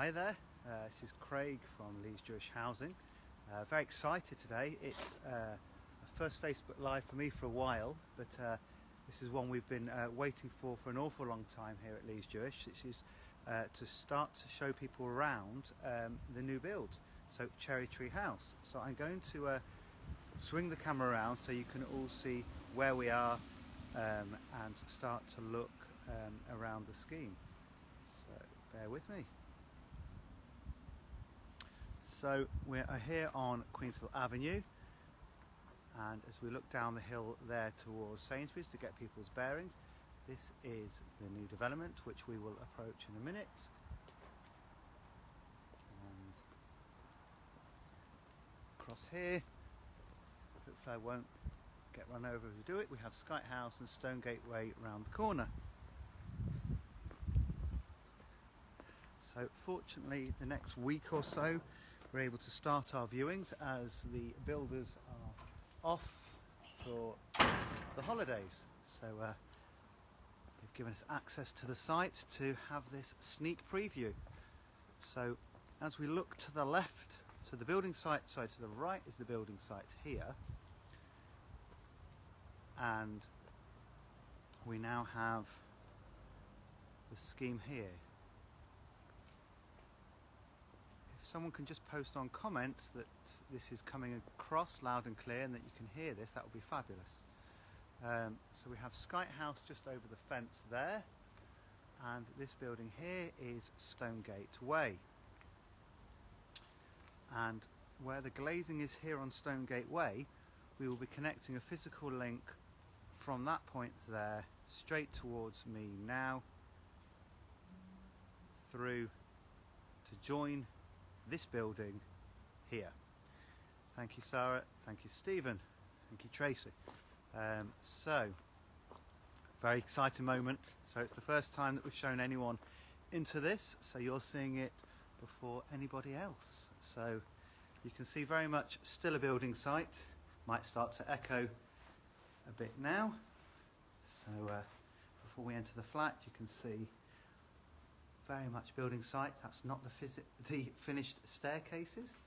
Hi there, this is Craig from LJHA Housing. Very excited today. It's a first Facebook Live for me for a while, but this is one we've been waiting for an awful long time here at LJHA. This is to start to show people around the new build, so Cherry Tree House. So I'm going to swing the camera around so you can all see where we are and start to look around the scheme. So bear with me. So we are here on Queenshill Avenue, and as we look down the hill there towards Sainsbury's to get people's bearings, this is the new development which we will approach in a minute. And across here, hopefully I won't get run over as we do it, we have Skite House and Stonegate Way around the corner. So fortunately the next week or so we're able to start our viewings as the builders are off for the holidays. So they've given us access to the site to have this sneak preview. So as we look to the left, so the building site, sorry, to the right is the building site here, and we now have the scheme here. If someone can just post on comments that this is coming across loud and clear and that you can hear this, that would be fabulous. So we have Skite House just over the fence there, and this building here is Stonegate Way. And where the glazing is here on Stonegate Way, we will be connecting a physical link from that point there straight towards me now through to join this building here. Thank you, Sarah. Thank you, Stephen. Thank you, Tracy. So very exciting moment. So it's the first time that we've shown anyone into this, so you're seeing it before anybody else. So you can see very much still a building site. Might start to echo a bit now. So before we enter the flat, you can see very much building site. That's not the finished staircases.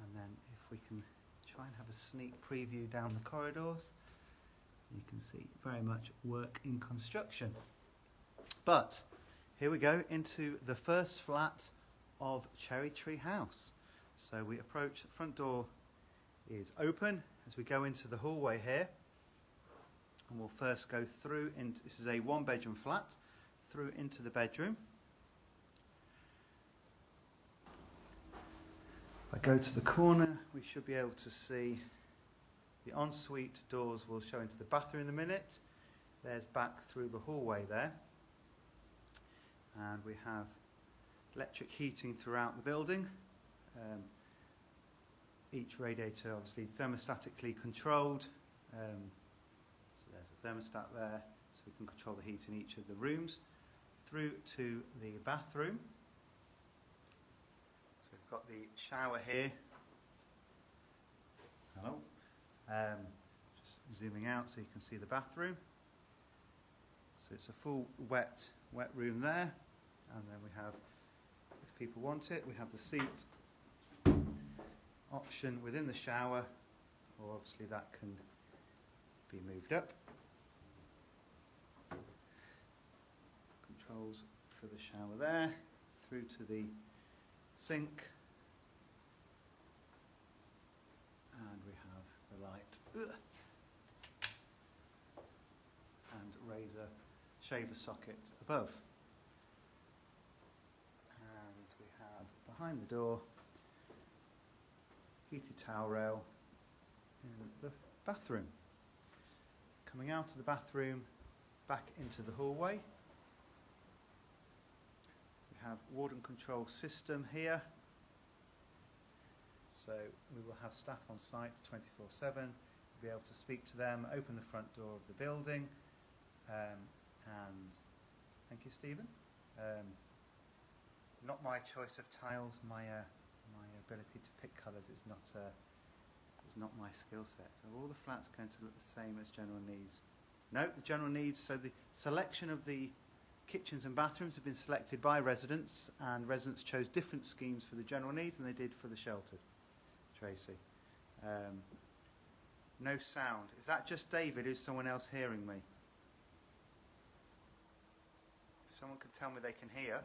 And then if we can try and have a sneak preview down the corridors, you can see very much work in construction. But here we go into the first flat of Cherry Tree House. So we approach, the front door is open as we go into the hallway here, and we'll first go through into, this is a one bedroom flat, through into the bedroom. If I go to the corner, we should be able to see the ensuite doors will show into the bathroom in a minute. There's back through the hallway there. And we have electric heating throughout the building. Each radiator obviously thermostatically controlled. So there's a thermostat there, so we can control the heat in each of the rooms. Through to the bathroom. So we've got the shower here. Hello. Just zooming out so you can see the bathroom. So it's a full wet room there. And then we have, if people want it, we have the seat option within the shower, or obviously that can be moved up. Controls for the shower there, through to the sink, and we have the light and razor shaver socket above, and we have behind the door heated towel rail in the bathroom. Coming out of the bathroom back into the hallway, we have warden control system here, so we will have staff on site 24/7. We'll be able to speak to them, open the front door of the building, and thank you, Stephen. Not my choice of tiles. My ability to pick colours is not my skill set. So all the flats are going to look the same as general needs. Note the general needs. So the selection of the kitchens and bathrooms have been selected by residents, and residents chose different schemes for the general needs than they did for the sheltered. Tracy. No sound. Is that just David? Is someone else hearing me? If someone could tell me they can hear.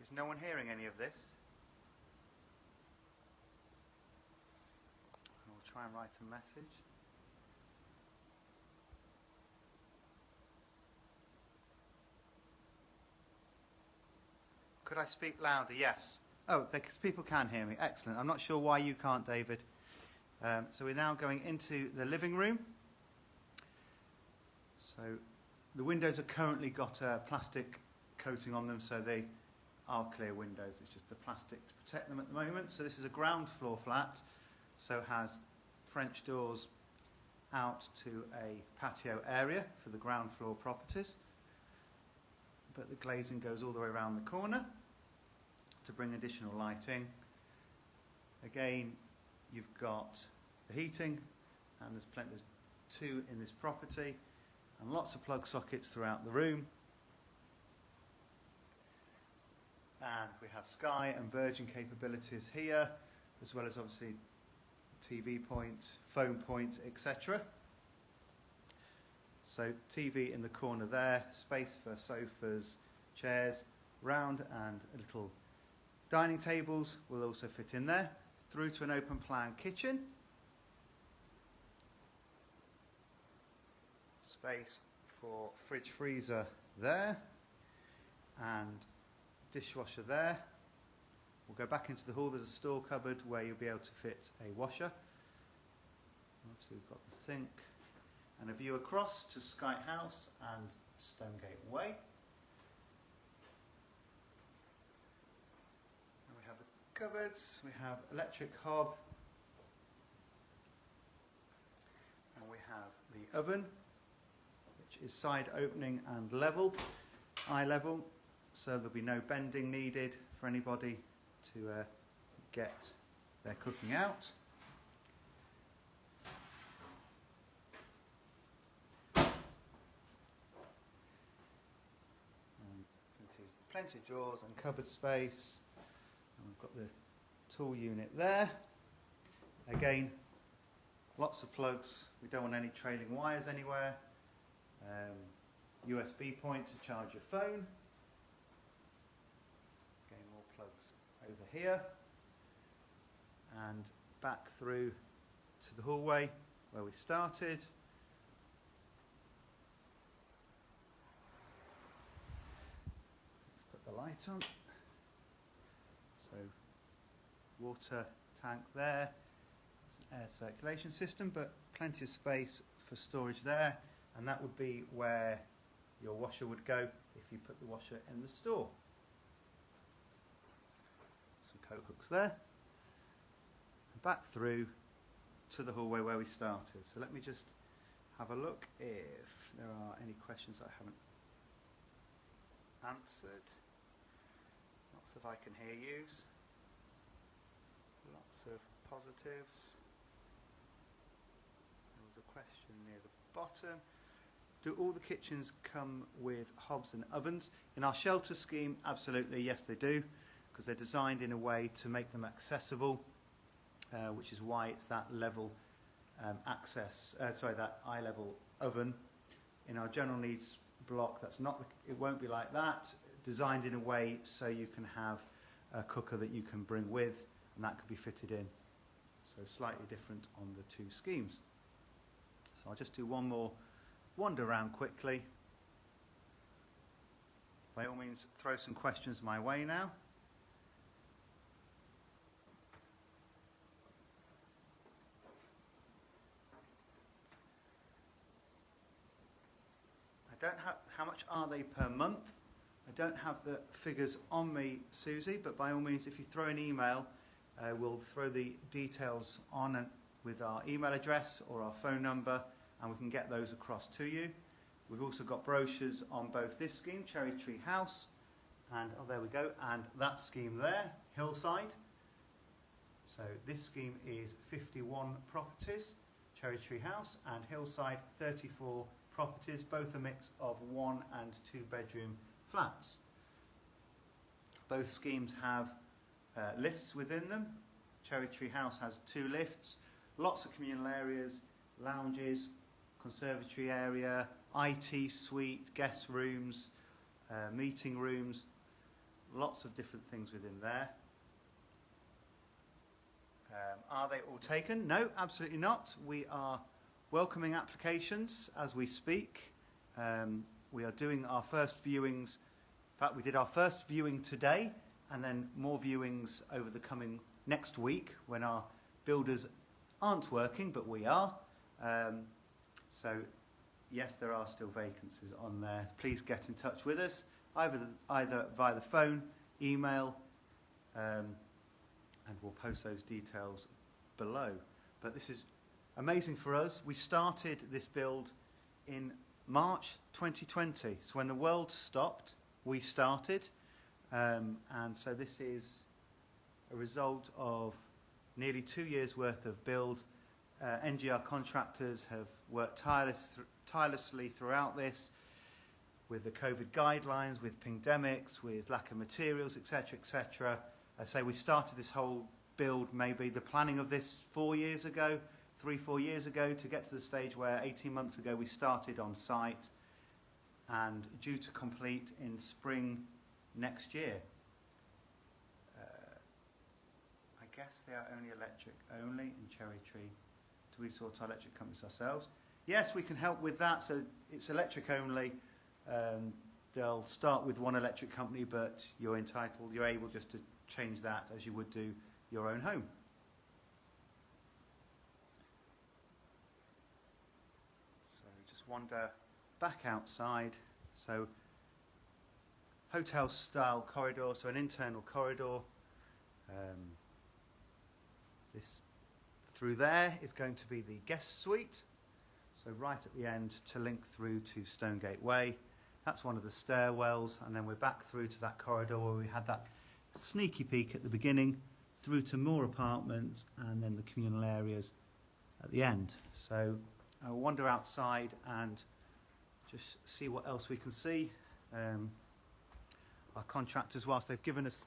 Is no one hearing any of this? I'll try and write a message. Could I speak louder? Yes. Oh, people can hear me. Excellent. I'm not sure why you can't, David. So we're now going into the living room. So the windows are currently got a plastic coating on them, so they are clear windows. It's just the plastic to protect them at the moment. So this is a ground floor flat, so it has French doors out to a patio area for the ground floor properties. But the glazing goes all the way around the corner to bring additional lighting. Again, you've got the heating, and there's two in this property, and lots of plug sockets throughout the room. And we have Sky and Virgin capabilities here, as well as obviously TV point, phone point, etc. So TV in the corner there, space for sofas, chairs, round, and little dining tables will also fit in there. Through to an open plan kitchen. Space for fridge freezer there, and dishwasher there. We'll go back into the hall. There's a store cupboard where you'll be able to fit a washer. Obviously we've got the sink, and a view across to Sky House and Stonegate Way. And we have the cupboards, we have electric hob, and we have the oven, which is side opening and level, eye level, so there'll be no bending needed for anybody to get their cooking out. Plenty of drawers and cupboard space, and we've got the tool unit there. Again, lots of plugs. We don't want any trailing wires anywhere. USB point to charge your phone. Again, more plugs over here, and back through to the hallway where we started. Light on. So water tank there. It's an air circulation system, but plenty of space for storage there, and that would be where your washer would go if you put the washer in the store. Some coat hooks there, and back through to the hallway where we started. So let me just have a look if there are any questions I haven't answered. Lots of I can hear yous. Lots of positives. There was a question near the bottom. Do all the kitchens come with hobs and ovens? In our shelter scheme, absolutely, yes they do, because they're designed in a way to make them accessible, which is why it's that level that eye level oven. In our general needs block, it won't be like that. Designed in a way so you can have a cooker that you can bring with, and that could be fitted in. So slightly different on the two schemes. So I'll just do one more wander around quickly. By all means, throw some questions my way now. I don't have, how much are they per month? I don't have the figures on me, Susie, but by all means, if you throw an email, we'll throw the details on with our email address or our phone number, and we can get those across to you. We've also got brochures on both this scheme, Cherry Tree House, and oh, there we go, and that scheme there, Hillside. So this scheme is 51 properties, Cherry Tree House, and Hillside 34 properties, both a mix of 1 and 2 bedroom flats. Both schemes have lifts within them. Cherry Tree House has 2 lifts, lots of communal areas, lounges, conservatory area, IT suite, guest rooms, meeting rooms, lots of different things within there. Are they all taken? No, absolutely not. We are welcoming applications as we speak. We are doing our first viewings. In fact, we did our first viewing today, and then more viewings over the coming next week when our builders aren't working, but we are. So yes, there are still vacancies on there. Please get in touch with us, either via the phone, email, and we'll post those details below. But this is amazing for us. We started this build in March 2020. So when the world stopped, we started. And so this is a result of nearly 2 years worth of build. NGR contractors have worked tirelessly throughout this, with the COVID guidelines, with pandemics, with lack of materials, etc., etc. I say we started this whole build, maybe the planning of this 4 years ago, 3-4 years ago, to get to the stage where 18 months ago we started on site and due to complete in spring next year. I guess they are only electric only in Cherry Tree. Do we sort our electric companies ourselves? Yes, we can help with that. So it's electric only. They'll start with one electric company, but you're able just to change that as you would do your own home. So just wander back outside. So hotel style corridor, so an internal corridor. This through there is going to be the guest suite. So right at the end to link through to Stonegate Way. That's one of the stairwells, and then we're back through to that corridor where we had that sneaky peek at the beginning, through to more apartments, and then the communal areas at the end. So I'll wander outside and just see what else we can see. Our contractors, whilst they've given us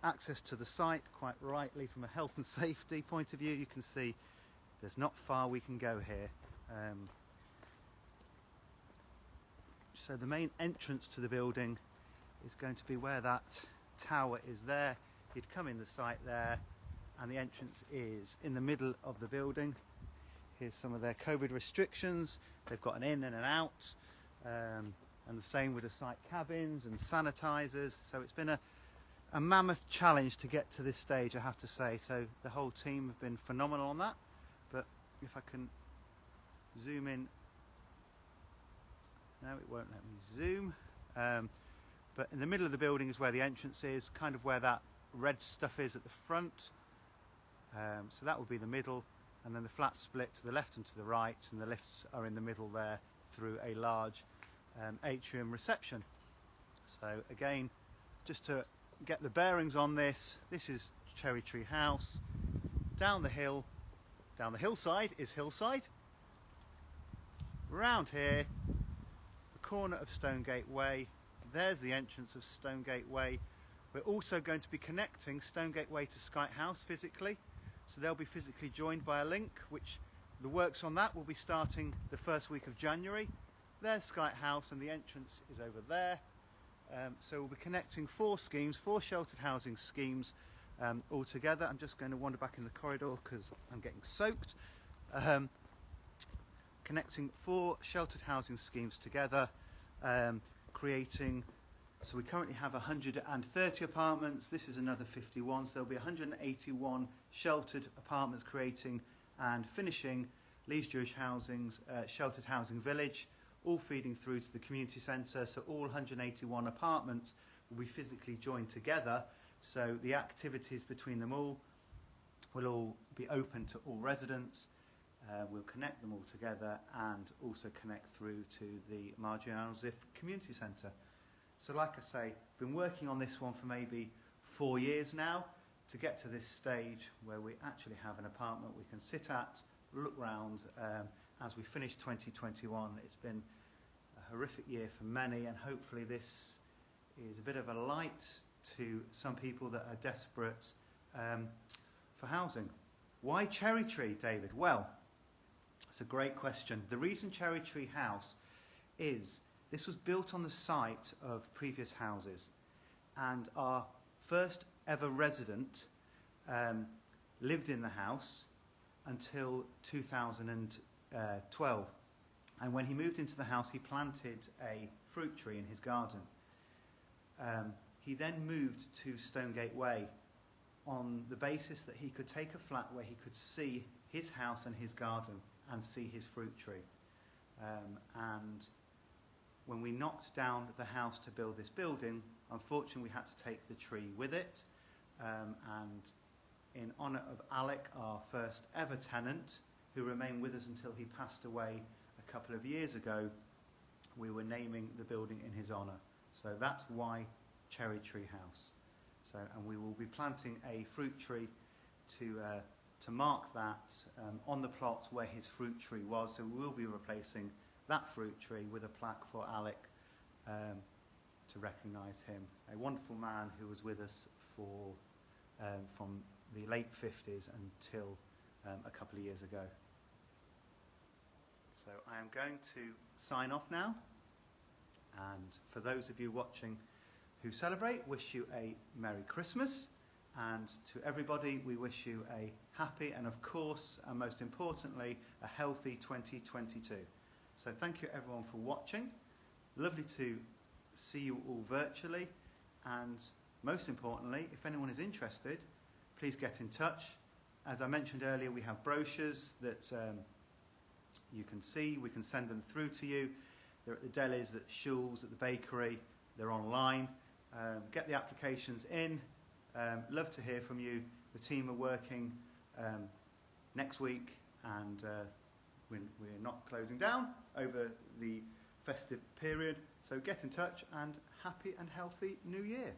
access to the site quite rightly from a health and safety point of view, you can see there's not far we can go here. So the main entrance to the building is going to be where that tower is there. You'd come in the site there, and the entrance is in the middle of the building. Here's some of their COVID restrictions. They've got an in and an out, and the same with the site cabins and sanitizers. So it's been a mammoth challenge to get to this stage, I have to say. So the whole team have been phenomenal on that. But if I can zoom in, no, it won't let me zoom. But in the middle of the building is where the entrance is, kind of where that red stuff is at the front. So that will be the middle, and then the flats split to the left and to the right, and the lifts are in the middle there through a large atrium reception. So again, just to get the bearings on this, this is Cherry Tree House. Down the hillside is Hillside. Round here, the corner of Stonegate Way, there's the entrance of Stonegate Way. We're also going to be connecting Stonegate Way to Skite House physically, so they'll be physically joined by a link, which the works on that will be starting the first week of January. There's Skite House, and the entrance is over there. So we'll be connecting 4 schemes, 4 sheltered housing schemes all together. I'm just going to wander back in the corridor because I'm getting soaked. Connecting 4 sheltered housing schemes together, creating, so we currently have 130 apartments. This is another 51, so there'll be 181 sheltered apartments creating and finishing Leeds Jewish Housing's sheltered housing village, all feeding through to the community centre. So all 181 apartments will be physically joined together, so the activities between them all will all be open to all residents. We'll connect them all together and also connect through to the Marjorie Alsif Community Centre. So like I say, been working on this one for maybe 4 years now. to get to this stage where we actually have an apartment we can sit at, look round. As we finish 2021, it's been a horrific year for many, and hopefully this is a bit of a light to some people that are desperate for housing. Why Cherry Tree, David? Well, it's a great question. The reason Cherry Tree House is this was built on the site of previous houses, and our first ever resident lived in the house until 2012. And when he moved into the house, he planted a fruit tree in his garden. He then moved to Stonegate Way on the basis that he could take a flat where he could see his house and his garden and see his fruit tree. And when we knocked down the house to build this building, unfortunately we had to take the tree with it. And in honour of Alec, our first ever tenant, who remained with us until he passed away a couple of years ago, we were naming the building in his honour. So that's why Cherry Tree House. And we will be planting a fruit tree to mark that on the plot where his fruit tree was. So we will be replacing that fruit tree with a plaque for Alec to recognise him. A wonderful man who was with us for from the late 50s until a couple of years ago. So I am going to sign off now. And for those of you watching who celebrate, wish you a Merry Christmas. And to everybody, we wish you a happy and, of course, and most importantly, a healthy 2022. So thank you everyone for watching. Lovely to see you all virtually. And most importantly, if anyone is interested, please get in touch. As I mentioned earlier, we have brochures that you can see. We can send them through to you. They're at the delis, at Schul's, at the bakery. They're online. Get the applications in. Love to hear from you. The team are working next week, and we're not closing down over the festive period. So get in touch, and happy and healthy New Year.